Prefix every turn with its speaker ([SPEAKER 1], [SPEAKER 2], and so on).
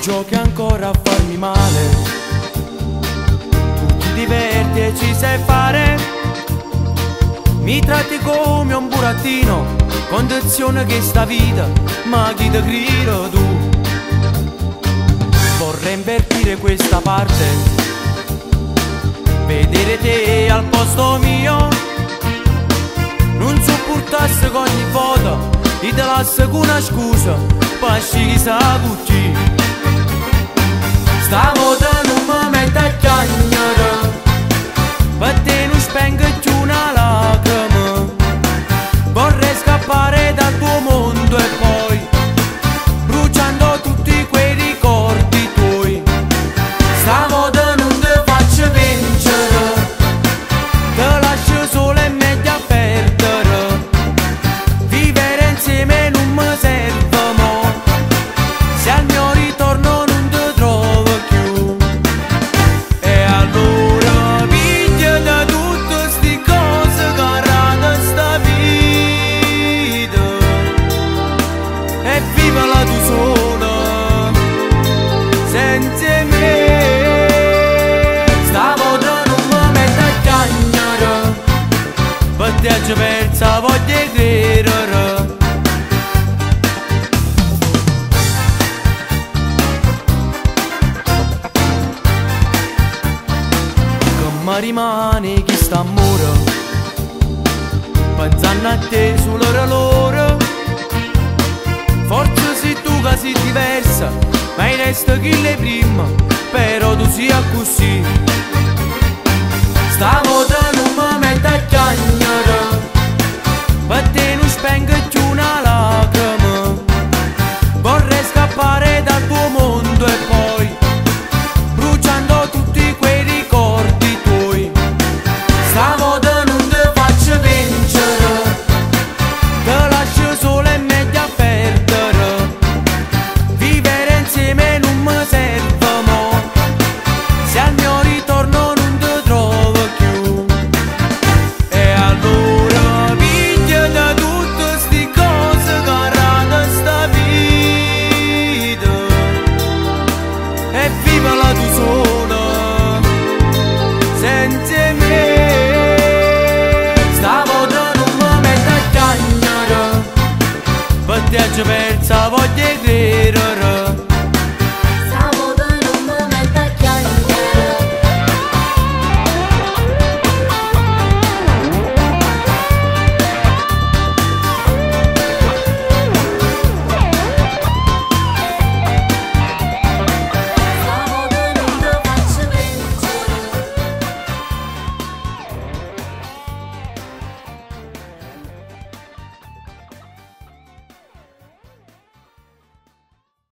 [SPEAKER 1] giochi ancora a farmi male, tu ti diverti e ci sai fare, mi tratti come un burattino, condizione che sta vita, ma chi te grida tu? Vorrei invertire questa parte, vedere te al posto mio, non sopportasse con ogni volta, e te lascio con una scusa, poi chissà con chi. Stavolta non mi metto a chiagnere, per te non spengo più una lacrima, vorrei scappare dal tuo mondo e poi bruciando tutti quei ricordi tuoi. Stavolta non ti faccio vincere, te lascio solo e meglio a perdere, vivere insieme non mi serve mo, se al mio ritorno non ti trovo più. E allora piglia da tutte sti cose che rata sta vita e vivala tu sola senza me. Stavolta non mi metto a chiagnere, per te oggi persa voglio credere. Ma rimane chi sta a muro, pensando a te sull'ora loro. Forse sei tu che sei diversa, ma resta chi le prima, però tu sia così.